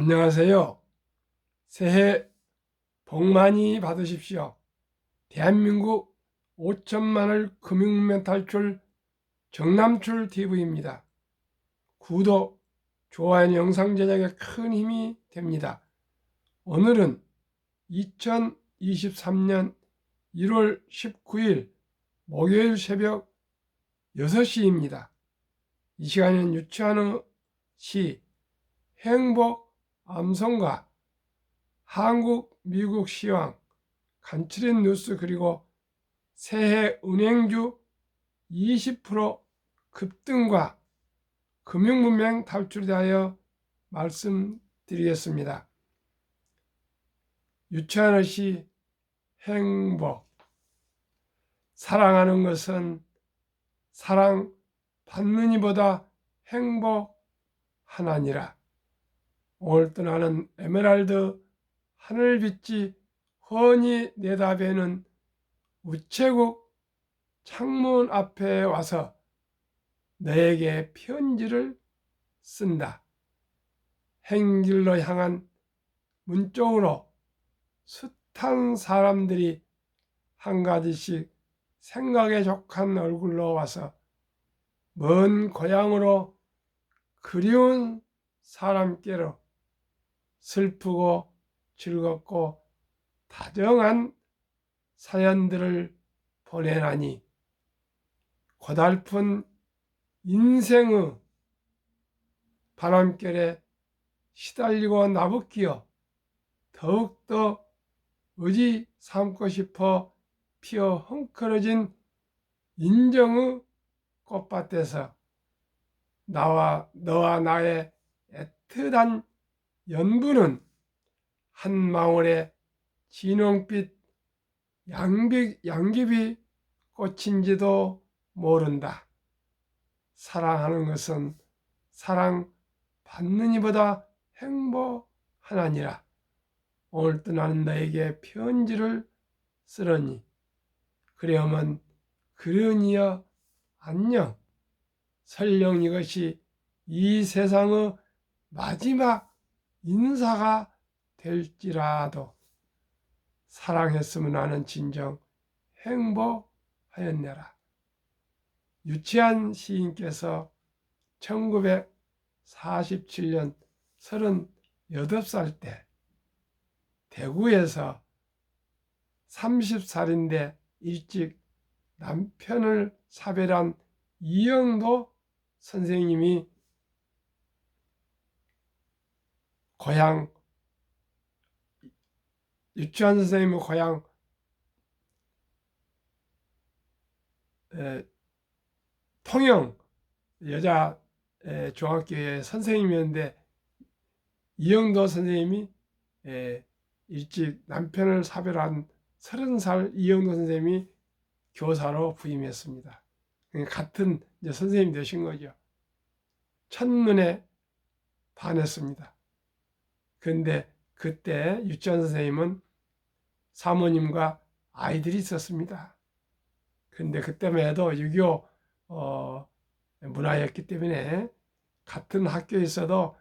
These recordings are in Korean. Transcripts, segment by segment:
안녕하세요. 새해 복 많이 받으십시오. 대한민국 5천만을 금융면 탈출 정남출 TV입니다. 구독, 좋아요 영상 제작에 큰 힘이 됩니다. 오늘은 2023년 1월 19일 목요일 새벽 6시입니다. 이 시간은 유치한의 시 행복 암송가 한국, 미국 시황, 간추린 뉴스 그리고 새해 은행주 20% 급등과 금융문맹 탈출에 대하여 말씀드리겠습니다. 유치한의 시 행복. 사랑하는 것은 사랑받는 이보다 행복하나니라. 오늘 떠나는 에메랄드 하늘빛이 훤히 내다보는 우체국 창문 앞에 와서 너에게 편지를 쓴다. 행길로 향한 문 쪽으로 숱한 사람들이 한 가지씩 생각에 족한 얼굴로 와서 먼 고향으로 그리운 사람께로 슬프고 즐겁고 다정한 사연들을 보내나니 고달픈 인생의 바람결에 시달리고 나부끼어 더욱더 의지 삼고 싶어 피어 헝클어진 인정의 꽃밭에서 너와 나의 애틋한 연분은 한 망울의 진홍빛 양귀비 꽃인지도 모른다. 사랑하는 것은 사랑받는 이보다 행복하나니라. 오늘 떠나는 너에게 편지를 쓰려니 그리하면 그러니여 안녕. 설령 이것이 이 세상의 마지막 인사가 될지라도 사랑했으면 하는 진정 행복하였네라. 유치한 시인께서 1947년 38살 때 대구에서 30살인데 일찍 남편을 사별한 이영도 선생님이 고향 유치한 선생님의 고향 통영 여자 중학교의 선생님이었는데 이영도 선생님이 일찍 남편을 사별한 30살 이영도 선생님이 교사로 부임했습니다. 같은 선생님이 되신 거죠. 첫눈에 반했습니다. 그런데 그때 유치원 선생님은 사모님과 아이들이 있었습니다. 그런데 그때만 해도 6.25 문화였기 때문에 같은 학교에 있어도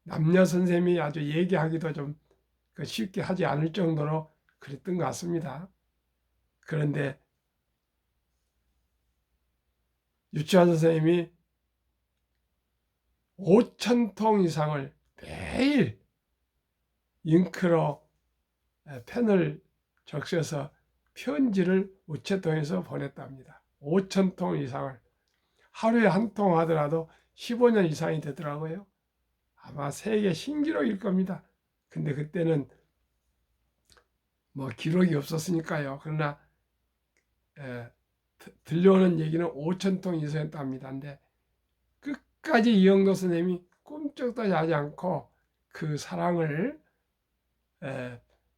남녀 선생님이 아주 얘기하기도 좀 쉽게 하지 않을 정도로 그랬던 것 같습니다. 그런데 유치원 선생님이 5,000통 이상을 매일 잉크로 펜을 적셔서 편지를 우체통에서 보냈답니다. 5,000통 이상을. 하루에 한 통 하더라도 15년 이상이 되더라고요. 아마 세계 신기록일 겁니다. 근데 그때는 뭐 기록이 없었으니까요. 그러나 들려오는 얘기는 5,000통 이상이었답니다. 근데 끝까지 이영도 선생님이 꿈쩍도 하지 않고 그 사랑을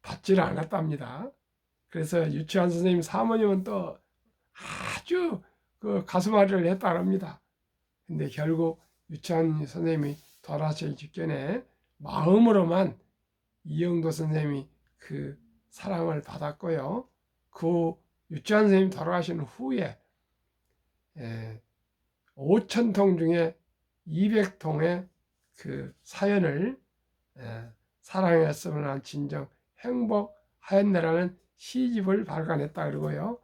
받지를 않았답니다. 그래서 유치한 선생님 사모님은 또 아주 그 가슴앓이를 했다고 합니다. 근데 결국 유치한 선생님이 돌아가시기 직전에 마음으로만 이영도 선생님이 그 사랑을 받았고요. 그 유치한 선생님 돌아가신 후에 5,000통 중에 200통의 그 사연을 사랑했으면 진정 행복하였네라는 시집을 발간했다 그러고요.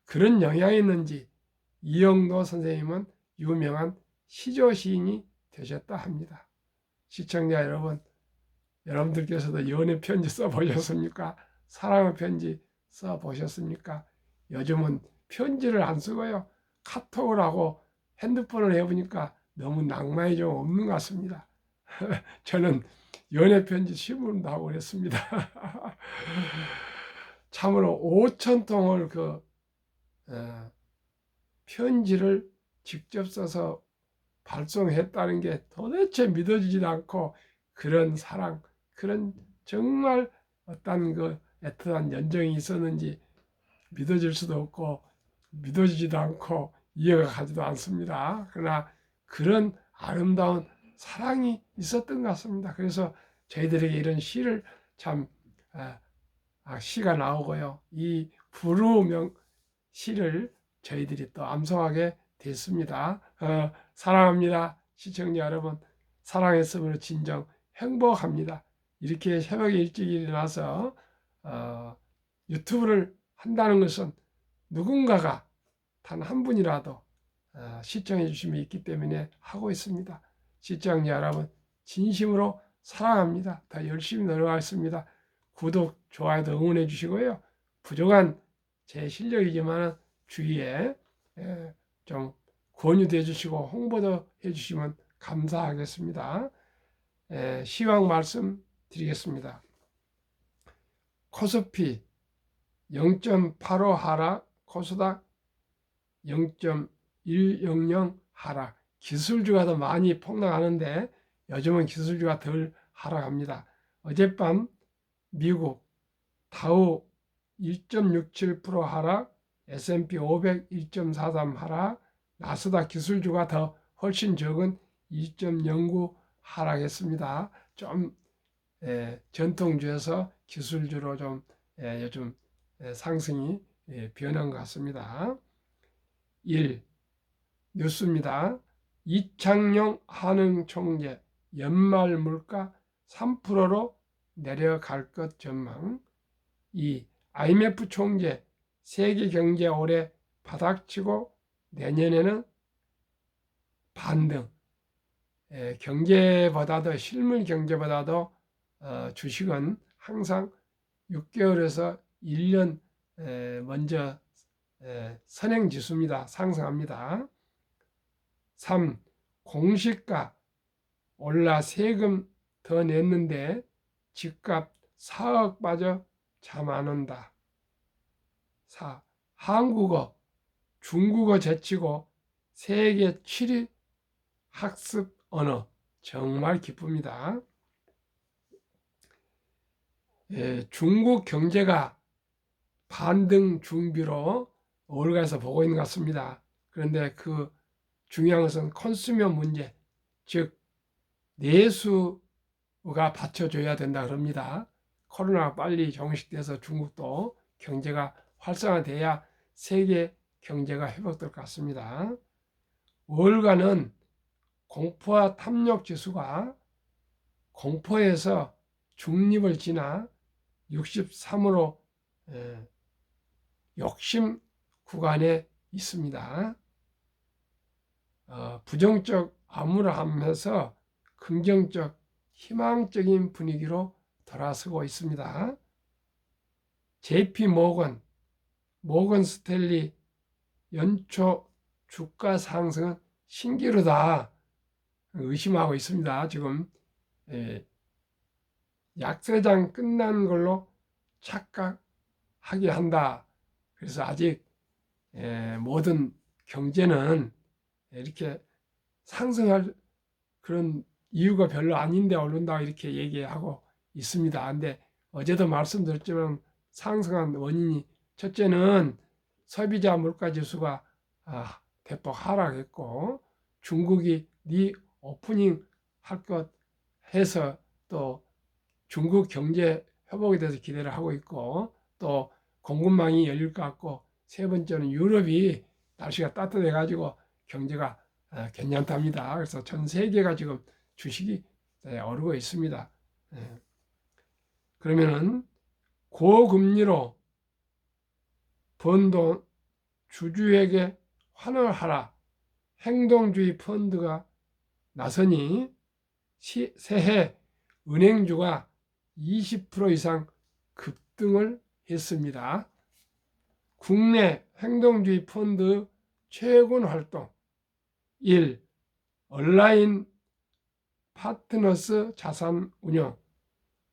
그런 영향이 있는지 이영도 선생님은 유명한 시조 시인이 되셨다 합니다. 시청자 여러분, 여러분들께서도 연애 편지 써보셨습니까? 사랑의 편지 써보셨습니까? 요즘은 편지를 안 쓰고요. 카톡을 하고 핸드폰을 해보니까 너무 낭만이 좀 없는 것 같습니다. 저는 연애 편지 신문도 하고 그랬습니다. 참으로 5천 통을 편지를 직접 써서 발송했다는 게 도대체 믿어지지도 않고, 그런 사랑, 그런 정말 어떤 애틋한 연정이 있었는지 믿어질 수도 없고 믿어지지도 않고 이해가 가지도 않습니다. 그러나 그런 아름다운 사랑이 있었던 것 같습니다. 그래서 저희들에게 이런 시를 참 시가 나오고요. 이 불후명 시를 저희들이 또 암송하게 됐습니다. 사랑합니다. 시청자 여러분, 사랑했으므로 진정 행복합니다. 이렇게 새벽에 일찍 일어나서 유튜브를 한다는 것은 누군가가 단 한 분이라도 시청해 주심이 있기 때문에 하고 있습니다. 시청자 여러분, 진심으로 사랑합니다. 더 열심히 노력하겠습니다. 구독, 좋아요도 응원해 주시고요. 부족한 제 실력이지만 주위에 좀 권유도 해주시고 홍보도 해주시면 감사하겠습니다. 시황 말씀 드리겠습니다. 코스피 0.85 하락, 코스닥 0.100 하락. 기술주가 더 많이 폭락하는데 요즘은 기술주가 덜 하락합니다. 어젯밤 미국 다우 1.67% 하락, S&P 500 1.43 하락, 나스닥 기술주가 더 훨씬 적은 2.09 하락했습니다. 좀 전통주에서 기술주로 좀 요즘 상승이 변한 것 같습니다. 1. 뉴스입니다. 이창용 한흥 총재 연말 물가 3%로 내려갈 것 전망. 2. IMF 총재 세계 경제 올해 바닥치고 내년에는 반등. 경제보다도 실물 경제보다도 주식은 항상 6개월에서 1년 먼저 선행지수입니다. 상승합니다. 3. 공시가 올라 세금 더 냈는데 집값 4억 빠져 잠 안 온다. 4. 한국어, 중국어 제치고 세계 7위 학습 언어. 정말 기쁩니다. 중국 경제가 반등 준비로 올가에서 보고 있는 것 같습니다. 그런데 그 중요한 것은 컨슈머 문제, 즉 내수가 받쳐줘야 된다 그럽니다. 코로나가 빨리 종식돼서 중국도 경제가 활성화돼야 세계 경제가 회복될 것 같습니다. 월가는 공포와 탐욕 지수가 공포에서 중립을 지나 63으로 욕심 구간에 있습니다. 부정적 암울함에서 긍정적 희망적인 분위기로 돌아서고 있습니다. JP 모건 스탠리 연초 주가 상승은 신기루다 의심하고 있습니다. 지금 약세장 끝난 걸로 착각하게 한다. 그래서 아직 모든 경제는 이렇게 상승할 그런 이유가 별로 아닌데 오른다 이렇게 얘기하고 있습니다. 근데 어제도 말씀드렸지만 상승한 원인이 첫째는 소비자 물가 지수가 대폭 하락했고, 중국이 리오프닝 할 것 해서 또 중국 경제 회복에 대해서 기대를 하고 있고, 또 공급망이 열릴 것 같고, 세 번째는 유럽이 날씨가 따뜻해 가지고 경제가 괜찮답니다. 그래서 전 세계가 지금 주식이 오르고 있습니다. 그러면은 고금리로 번 돈 주주에게 환원하라. 행동주의 펀드가 나서니 새해 은행주가 20% 이상 급등을 했습니다. 국내 행동주의 펀드 최근 활동 1. 온라인 파트너스 자산 운용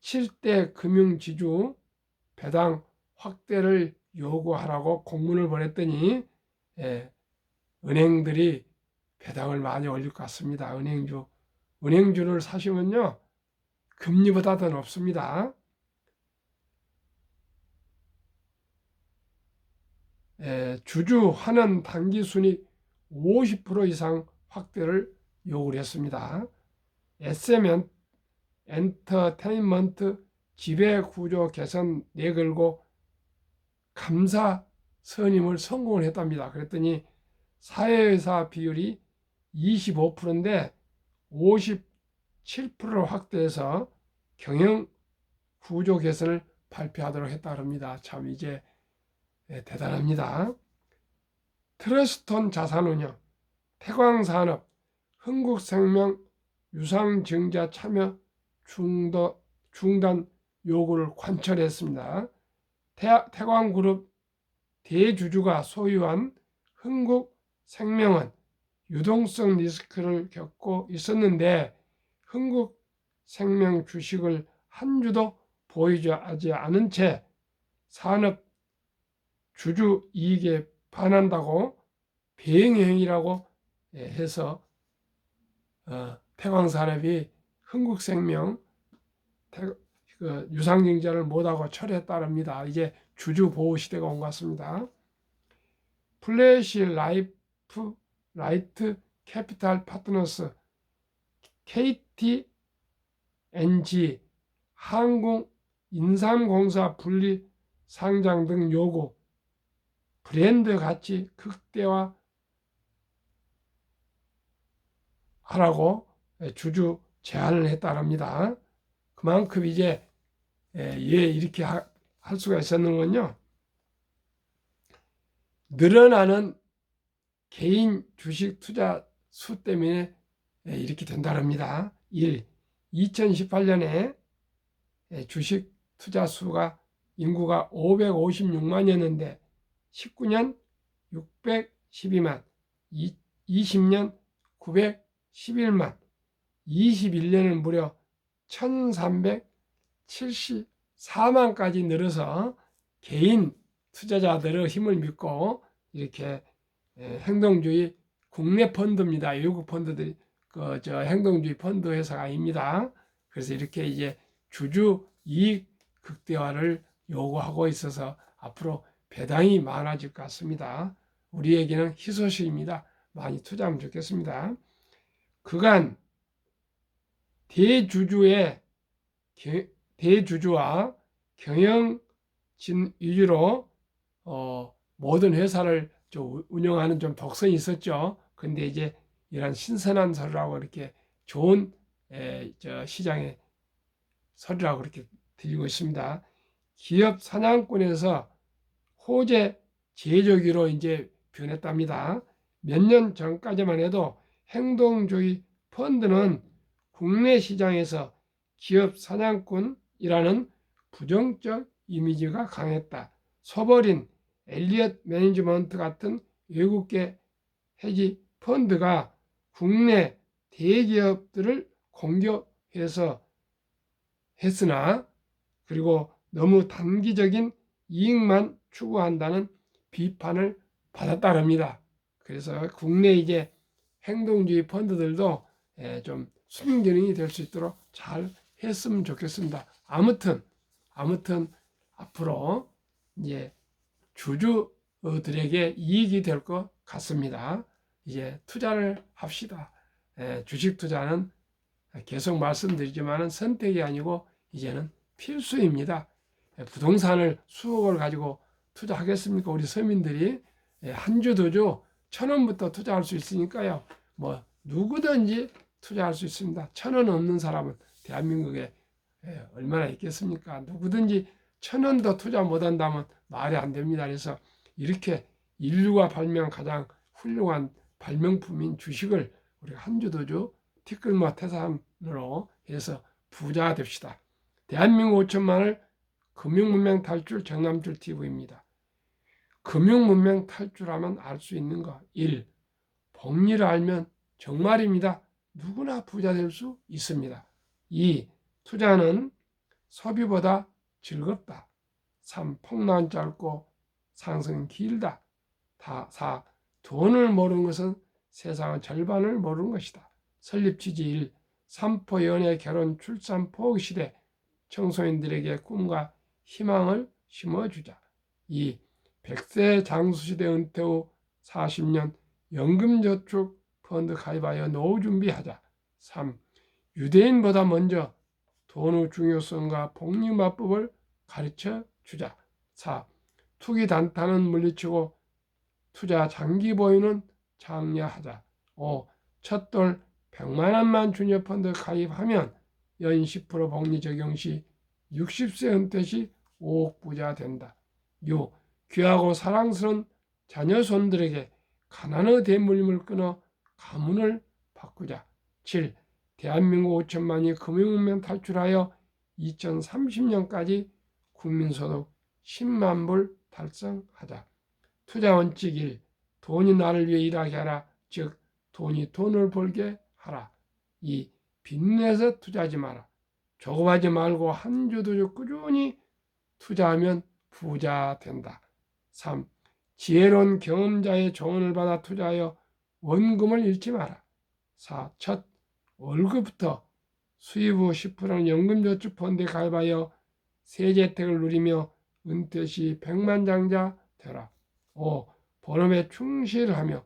7대 금융지주 배당 확대를 요구하라고 공문을 보냈더니 은행들이 배당을 많이 올릴 것 같습니다. 은행주를 사시면요 금리보다 더 높습니다. 주주 환원 단기순이익 50% 이상 확대를 요구를 했습니다. SM 엔터테인먼트 지배구조 개선 내걸고 감사 선임을 성공을 했답니다. 그랬더니 사회회사 비율이 25%인데 57%를 확대해서 경영 구조 개선을 발표하도록 했다고 합니다. 참 이제 대단합니다. 트러스톤 자산운용, 태광산업, 흥국생명 유상증자 참여 중단 요구를 관철했습니다. 태광그룹 대주주가 소유한 흥국생명은 유동성 리스크를 겪고 있었는데 흥국생명 주식을 한 주도 보유하지 않은 채 산업 주주 이익에 반한다고 배행행위라고 해서 태광산업이 흥국생명 유상증자를 못하고 철회했다랍니다. 이제 주주 보호 시대가 온 것 같습니다. 플래시 라이트 캐피탈 파트너스 KTNG 항공 인삼공사 분리 상장 등 요구 브랜드 가치 극대화 하라고 주주 제안을 했다랍니다. 그만큼 이제 이렇게 할 수가 있었는군요. 늘어나는 개인 주식 투자 수 때문에 이렇게 된다랍니다. 1. 2018년에 주식 투자 수가 인구가 556만이었는데 19년 612만, 20년 911만, 21년은 무려 1374만까지 늘어서 개인 투자자들의 힘을 믿고 이렇게 행동주의 국내 펀드입니다. 외국 펀드들이 행동주의 펀드 회사가 아닙니다. 그래서 이렇게 이제 주주 이익 극대화를 요구하고 있어서 앞으로 배당이 많아질 것 같습니다. 우리에게는 희소식입니다. 많이 투자하면 좋겠습니다. 그간 대주주와 경영진 위주로 모든 회사를 운영하는 좀 독선이 있었죠. 근데 이제 이런 신선한 서류라고 이렇게 좋은 시장의 서류라고 이렇게 들리고 있습니다. 기업 사냥꾼에서 호재 제조기로 이제 변했답니다. 몇 년 전까지만 해도 행동주의 펀드는 국내 시장에서 기업 사냥꾼이라는 부정적 이미지가 강했다. 소버린, 엘리엇 매니지먼트 같은 외국계 헤지 펀드가 국내 대기업들을 공격해서 했으나 그리고 너무 단기적인 이익만 추구한다는 비판을 받았다랍니다. 그래서 국내 이제 행동주의 펀드들도 좀 순기능이 될 수 있도록 잘 했으면 좋겠습니다. 아무튼 앞으로 이제 주주들에게 이익이 될 것 같습니다. 이제 투자를 합시다. 주식 투자는 계속 말씀드리지만 선택이 아니고 이제는 필수입니다. 부동산을 수억을 가지고 투자하겠습니까? 우리 서민들이 한 주, 두 주, 1,000원부터 투자할 수 있으니까요. 뭐 누구든지 투자할 수 있습니다. 1,000원 없는 사람은 대한민국에 얼마나 있겠습니까? 누구든지 1,000원도 투자 못한다면 말이 안 됩니다. 그래서 이렇게 인류가 발명한 가장 훌륭한 발명품인 주식을 우리가 한 주 두 주 티끌모 태산으로 해서 부자가 됩시다. 대한민국 5천만을 금융문명 탈출 정남줄 TV입니다. 금융문명 탈출하면 알 수 있는 것 1. 복리를 알면 정말입니다. 누구나 부자 될 수 있습니다. 2. 투자는 소비보다 즐겁다. 3. 폭락은 짧고 상승은 길다. 4. 돈을 모르는 것은 세상의 절반을 모르는 것이다. 설립 취지 1. 삼포 연애 결혼 출산 포기 시대 청소년들에게 꿈과 희망을 심어주자. 2. 100세 장수시대 은퇴 후 40년 연금저축 펀드 가입하여 노후 준비하자. 3. 유대인보다 먼저 돈의 중요성과 복리마법을 가르쳐 주자. 4. 투기 단타는 물리치고 투자 장기 보유는 장려하자. 5. 첫돌 100만 원만 주녀 펀드 가입하면 연 10% 복리 적용 시 60세 은퇴 시 5억 부자 된다. 6. 귀하고 사랑스러운 자녀 손들에게 가난의 대물림을 끊어 가문을 바꾸자. 7. 대한민국 5천만이 금융문명 탈출하여 2030년까지 국민소득 10만 불 달성하자. 투자 원칙 1. 돈이 나를 위해 일하게 하라. 즉 돈이 돈을 벌게 하라. 2. 빚내서 투자하지 마라. 조급하지 말고 한 주 두 주 꾸준히 투자하면 부자 된다. 3. 지혜로운 경험자의 조언을 받아 투자하여 원금을 잃지 마라. 4. 첫 월급부터 수입 후 10%는 연금저축펀드에 가입하여 세제 혜택을 누리며 은퇴 시 백만장자 되라. 5. 본업에 충실하며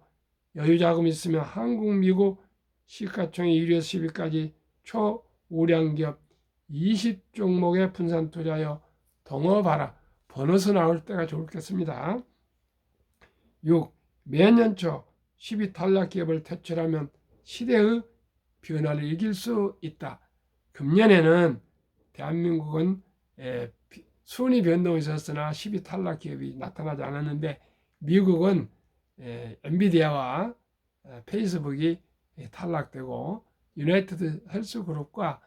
여유자금 있으면 한국, 미국 시가총액 1위에서 10위까지 초우량기업 20종목에 분산 투자하여 동업하라. 보너스 나올 때가 좋겠습니다. 6. 매년 초 10위 탈락 기업을 퇴출하면 시대의 변화를 이길 수 있다. 금년에는 대한민국은 순위 변동이 있었으나 10위 탈락 기업이 나타나지 않았는데 미국은 엔비디아와 페이스북이 탈락되고 유나이티드 헬스그룹과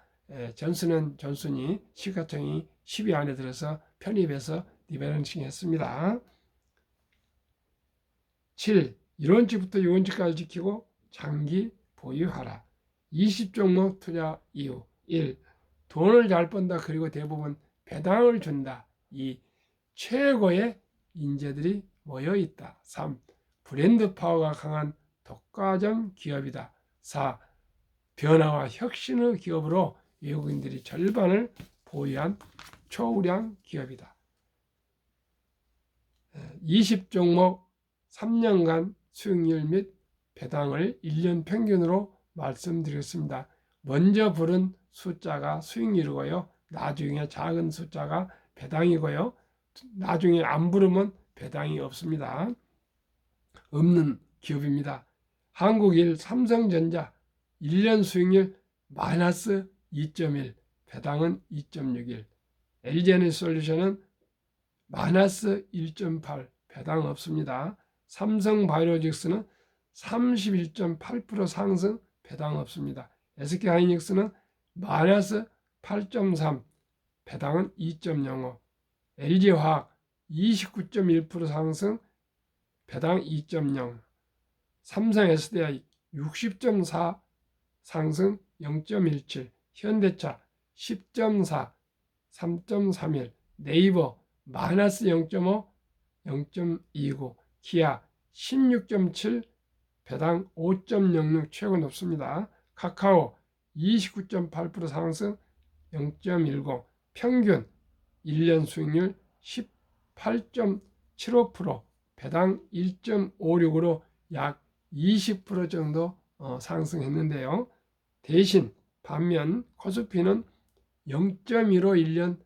존슨앤존슨이 시가총액이 10위 안에 들어서 편입해서 리밸런싱 했습니다. 7. 1원칙부터 6원칙까지 지키고 장기 보유하라. 20종목 투자 이유 1. 돈을 잘 번다. 그리고 대부분 배당을 준다. 2. 최고의 인재들이 모여있다. 3. 브랜드 파워가 강한 독과점 기업이다. 4. 변화와 혁신의 기업으로 외국인들이 절반을 보유한 초우량 기업이다. 20종목 3년간 수익률 및 배당을 1년 평균으로 말씀드렸습니다. 먼저 부른 숫자가 수익률이고요. 나중에 작은 숫자가 배당이고요. 나중에 안 부르면 배당이 없습니다. 없는 기업입니다. 한국일 삼성전자 1년 수익률 마이너스 2.1, 배당은 2.61. LG에너지솔루션은 마이너스 1.8, 배당 없습니다. 삼성바이오로직스는 31.8% 상승, 배당 없습니다. SK하이닉스는 마이너스 8.3, 배당은 2.05. LG화학 29.1% 상승, 배당 2.0. 삼성 SDI 60.4 상승 0.17. 현대차 10.4 3.31. 네이버 마이너스 0.5 0.29. 기아 16.7 배당 5.06 최고 높습니다. 카카오 29.8% 상승 0.10. 평균 1년 수익률 18.75%, 배당 1.56으로 약 20% 정도 상승했는데요. 대신 반면 코스피는 0.15 1년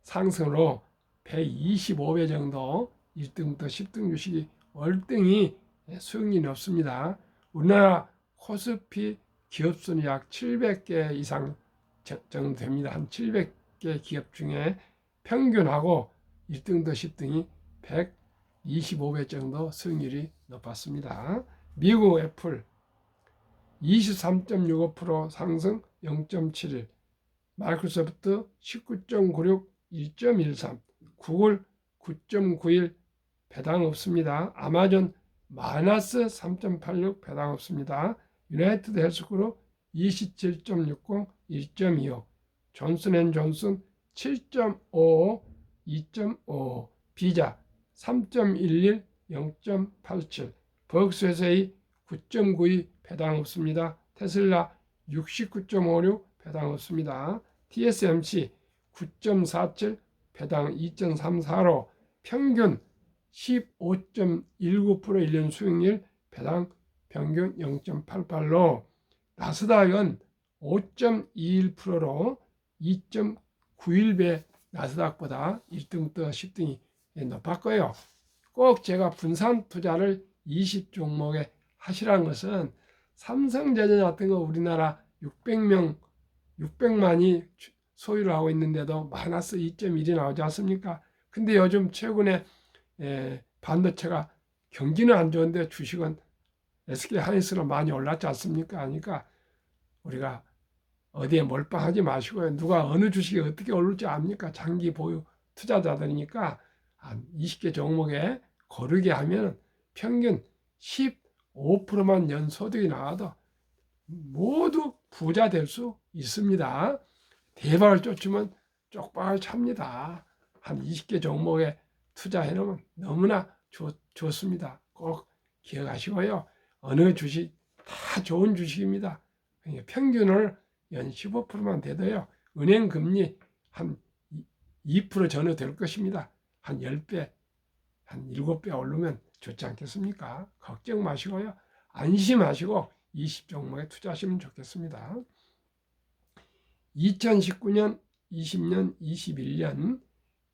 상승으로 125배 정도 1등부터 10등 주식이 월등히 수익률이 없습니다. 우리나라 코스피 기업수는 약 700개 이상 정도 됩니다. 한 700개 기업 중에 평균하고 1등도 10등이 125배 정도 수익률이 높았습니다. 미국 애플 23.65% 상승 0.71, 마이크로소프트 19.96 1.13, 구글 9.91 배당 없습니다. 아마존 마이너스 3.86 배당 없습니다. 유나이티드 헬스그룹 27.60 1.25, 존슨앤존슨 7.55 2.55, 비자 3.11 0.87, 버크셔세이 9.92 배당 없습니다. 테슬라 69.56 배당 없습니다. TSMC 9.47 배당 2.34로 평균 15.19% 1년 수익률, 배당 평균 0.88로 나스닥은 5.21%로 2.91배 나스닥보다 1등부터 10등이 높았고요. 꼭 제가 분산 투자를 20종목에 하시라는 것은 삼성전자 같은 거 우리나라 600만이 소유를 하고 있는데도 마이너스 2.1이 나오지 않습니까? 근데 요즘 최근에 반도체가 경기는 안 좋은데 주식은 SK하이닉스로 많이 올랐지 않습니까? 그러니까 우리가 어디에 몰빵하지 마시고요. 누가 어느 주식이 어떻게 오를지 압니까? 장기 보유 투자자들이니까 한 20개 종목에 고르게 하면 평균 15%만 연소득이 나와도 모두 부자 될 수 있습니다. 대박을 쫓으면 쪽박을 찹니다. 한 20개 종목에 투자해 놓으면 너무나 좋습니다. 꼭 기억하시고요. 어느 주식 다 좋은 주식입니다. 평균을 연 15%만 돼도요. 은행 금리 한 2% 전후 될 것입니다. 한 10배, 한 7배 오르면 좋지 않겠습니까? 걱정 마시고요. 안심하시고 20종목에 투자하시면 좋겠습니다. 2019년, 20년, 21년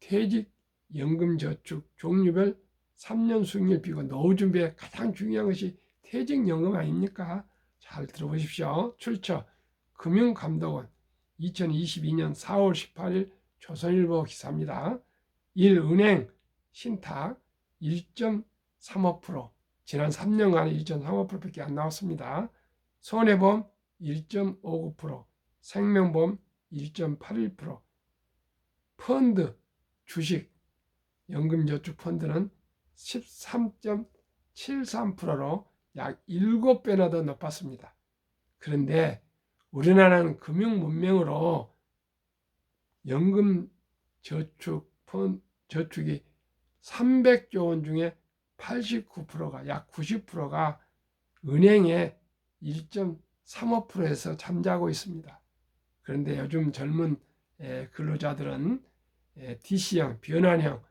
퇴직연금저축 종류별 3년 수익률 비교 노후 준비에 가장 중요한 것이 퇴직연금 아닙니까? 잘 들어보십시오. 출처 금융감독원 2022년 4월 18일 조선일보 기사입니다. 1. 은행 신탁 1.35%, 지난 3년간 1.35%밖에 안 나왔습니다. 손해보험 1.59%, 생명보험 1.81%, 펀드, 주식, 연금저축펀드는 13.73%로 약 7배나 더 높았습니다. 그런데 우리나라는 금융문명으로 연금저축이 300조 원 중에 89%가, 약 90%가 은행에 1.35%에서 잠자고 있습니다. 그런데 요즘 젊은 근로자들은 DC형, 변환형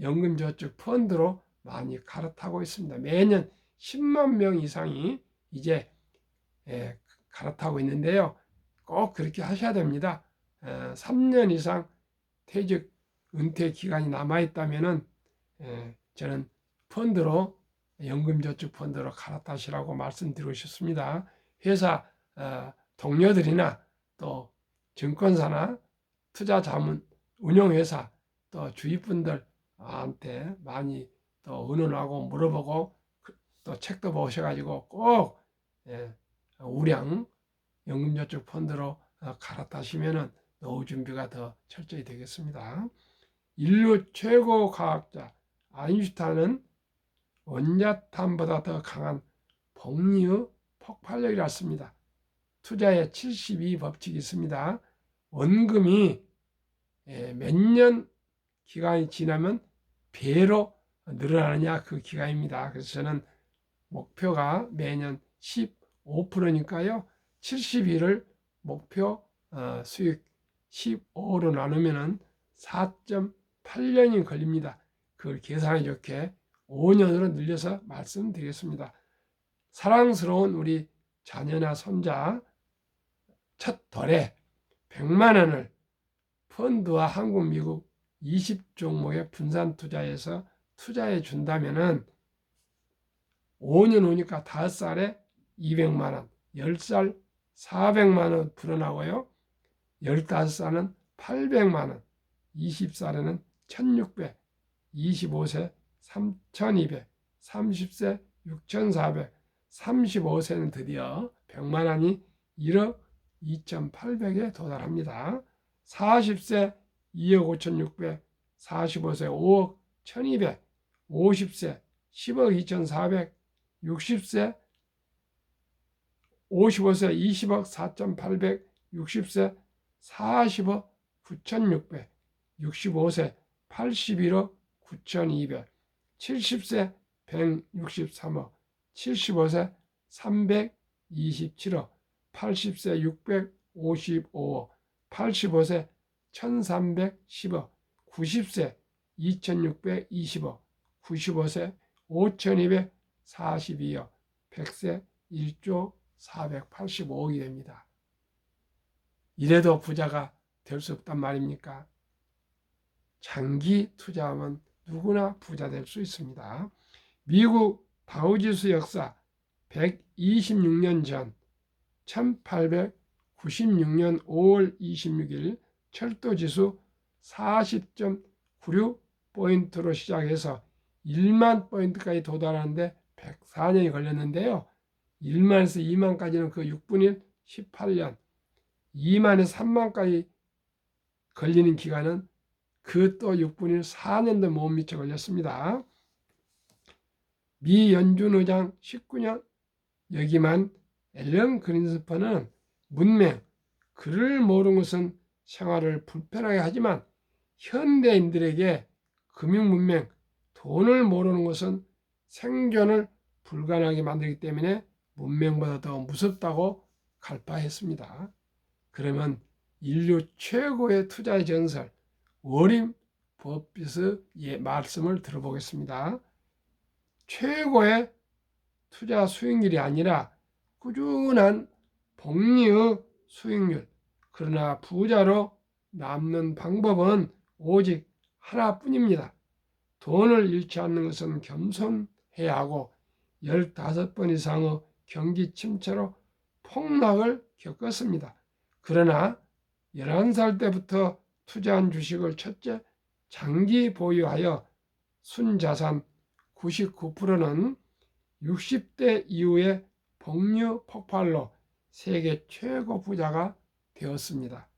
연금저축 펀드로 많이 갈아타고 있습니다. 매년 10만 명 이상이 이제 갈아타고 있는데요. 꼭 그렇게 하셔야 됩니다. 3년 이상 퇴직 은퇴 기간이 남아있다면 저는 펀드로, 연금저축 펀드로 갈아타시라고 말씀드리고 싶습니다. 회사 동료들이나 또 증권사나 투자자문 운용회사 또 주위 분들한테 많이 또 의논하고 물어보고 또 책도 보셔가지고 꼭 우량 연금저축 펀드로 갈아타시면은 노후 준비가 더 철저히 되겠습니다. 인류 최고 과학자 아인슈타인은 원자탄보다 더 강한 복리의 폭발력이었습니다. 투자의 72법칙이 있습니다. 원금이 몇 년 기간이 지나면 배로 늘어나느냐 그 기간입니다. 그래서 저는 목표가 매년 15%니까요. 72를 목표 수익 15로 나누면 4.8년이 걸립니다. 그걸 계산해 좋게 5년으로 늘려서 말씀드리겠습니다. 사랑스러운 우리 자녀나 손자 첫 덜에 100만 원을 펀드와 한국, 미국 20종목에 분산 투자해서 투자해 준다면은 5년 후니까 5살에 200만 원, 10살 400만 원 불어나고요. 15살은 800만 원, 20살에는 1600, 25세 3200, 30세 6400, 35세는 드디어 100만 원이 1억 2800에 도달합니다. 40세 2억 5600, 45세 5억 1200, 50세 10억 2400, 60세 55세 20억 4800, 60세 40억 9600, 65세 81억 9200, 70세 163억, 75세 327억, 80세 655억, 85세 1310억, 90세 2620억, 95세 5242억, 100세 1조 485억이 됩니다. 이래도 부자가 될 수 없단 말입니까? 장기 투자하면 누구나 부자 될 수 있습니다. 미국 다우지수 역사 126년 전 1896년 5월 26일 철도지수 40.96포인트로 시작해서 1만 포인트까지 도달하는데 104년이 걸렸는데요. 1만에서 2만까지는 그 6분의 1, 18년, 2만에서 3만까지 걸리는 기간은 그 또 6분의 1, 4년도 못 미쳐 걸렸습니다. 미 연준 의장 19년 여기만 앨런 그린스퍼는 문맹, 글을 모르는 것은 생활을 불편하게 하지만 현대인들에게 금융문맹, 돈을 모르는 것은 생존을 불가능하게 만들기 때문에 문맹보다 더 무섭다고 갈파했습니다. 그러면 인류 최고의 투자의 전설 워렌 버핏의 말씀을 들어보겠습니다. 최고의 투자 수익률이 아니라 꾸준한 복리의 수익률, 그러나 부자로 남는 방법은 오직 하나뿐입니다. 돈을 잃지 않는 것은 겸손해야 하고 15번 이상의 경기 침체로 폭락을 겪었습니다. 그러나 11살 때부터 투자한 주식을 첫째 장기 보유하여 순자산 99%는 60대 이후에 복류 폭발로 세계 최고 부자가 되었습니다.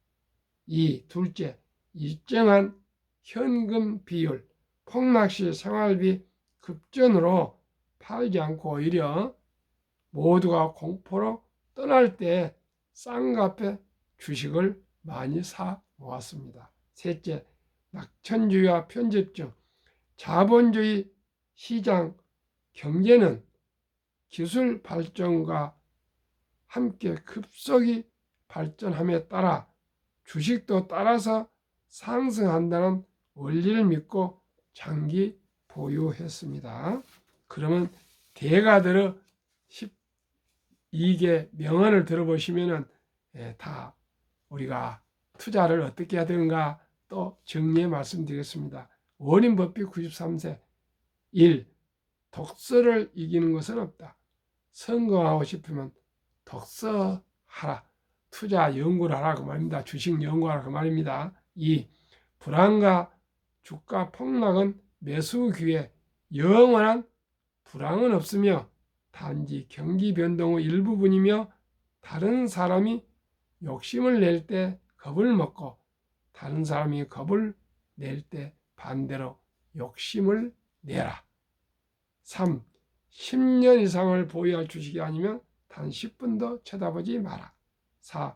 둘째, 일정한 현금 비율, 폭락시 생활비 급전으로 팔지 않고 오히려 모두가 공포로 떠날 때 싼 값에 주식을 많이 사 모았습니다. 셋째, 낙천주의와 편집증, 자본주의 시장 경제는 기술 발전과 함께 급속히 발전함에 따라 주식도 따라서 상승한다는 원리를 믿고 장기 보유했습니다. 그러면 대가들의 12개 명언을 들어보시면 다 우리가 투자를 어떻게 해야 되는가 또 정리해 말씀드리겠습니다. 워렌 버핏 93세 1. 독서를 이기는 것은 없다. 성공하고 싶으면 독서하라. 투자 연구를 하라 그 말입니다. 주식 연구하라 그 말입니다. 2. 불안과 주가 폭락은 매수 기회, 영원한 불황은 없으며 단지 경기 변동의 일부분이며 다른 사람이 욕심을 낼 때 겁을 먹고 다른 사람이 겁을 낼 때 반대로 욕심을 내라. 3. 10년 이상을 보유할 주식이 아니면 단 10분도 쳐다보지 마라. 4.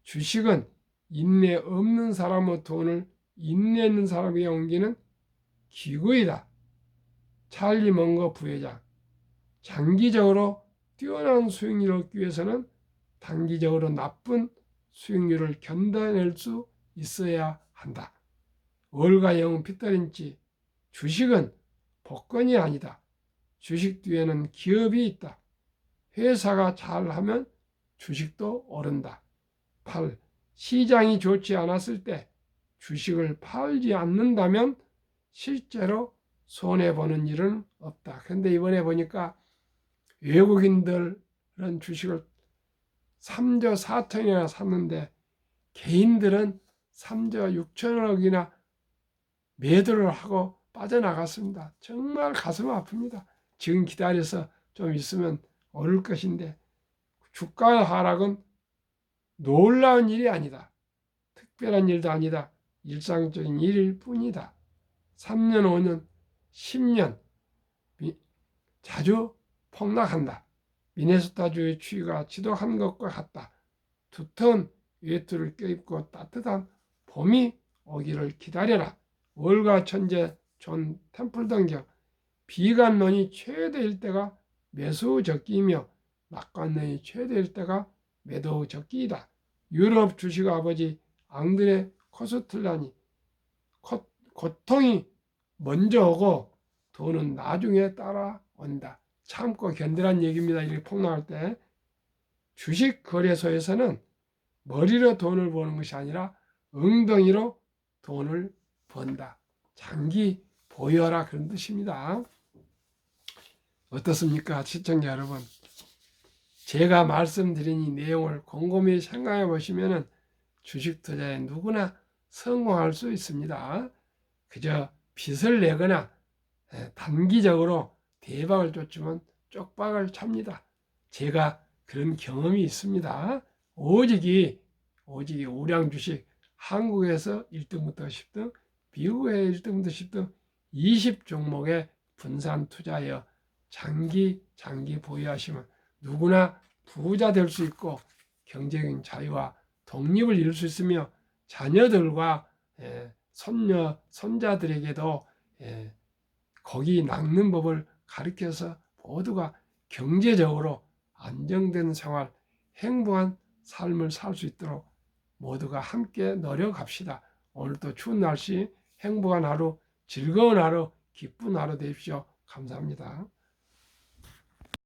주식은 인내 없는 사람의 돈을 인내 있는 사람에게 옮기는 기구이다. 찰리 먼거 부회장. 장기적으로 뛰어난 수익률을 얻기 위해서는 단기적으로 나쁜 수익률을 견뎌낼 수 있어야 한다. 월가 영웅 피터 린치. 주식은 복권이 아니다. 주식 뒤에는 기업이 있다. 회사가 잘하면 주식도 오른다. 8. 시장이 좋지 않았을 때 주식을 팔지 않는다면 실제로 손해보는 일은 없다. 그런데 이번에 보니까 외국인들은 주식을 3조 4천이나 샀는데 개인들은 3조 6천억이나 매도를 하고 빠져나갔습니다. 정말 가슴 아픕니다. 지금 기다려서 좀 있으면 오를 것인데 주가 하락은 놀라운 일이 아니다. 특별한 일도 아니다. 일상적인 일일 뿐이다. 3년, 5년, 10년 자주 폭락한다. 미네소타주의 추위가 지독한 것과 같다. 두터운 외투를 껴입고 따뜻한 봄이 오기를 기다려라. 월가 천재 존 템플턴경 비관론이 최대일 때가 매수 적기이며 낙관론이 최대일 때가 매도 적기이다. 유럽 주식 아버지 앙드레 코스틀란이 고통이 먼저 오고 돈은 나중에 따라온다. 참고 견디란 얘기입니다. 이렇게 폭락할 때 주식 거래소에서는 머리로 돈을 버는 것이 아니라 엉덩이로 돈을 번다. 장기 보유하라 그런 뜻입니다. 어떻습니까? 시청자 여러분. 제가 말씀드린 이 내용을 곰곰이 생각해 보시면 주식 투자에 누구나 성공할 수 있습니다. 그저 빚을 내거나 단기적으로 대박을 쫓으면 쪽박을 찹니다. 제가 그런 경험이 있습니다. 오직이 우량 주식 한국에서 1등부터 10등, 미국에 1등부터 10등 20종목에 분산 투자하여 장기 보유하시면 누구나 부자 될 수 있고 경제적인 자유와 독립을 이룰 수 있으며 자녀들과 손녀, 손자들에게도 거기 낚는 법을 가르쳐서 모두가 경제적으로 안정된 생활, 행복한 삶을 살 수 있도록 모두가 함께 노력합시다. 오늘도 추운 날씨, 행복한 하루, 즐거운 하루, 기쁜 하루 되십시오. 감사합니다.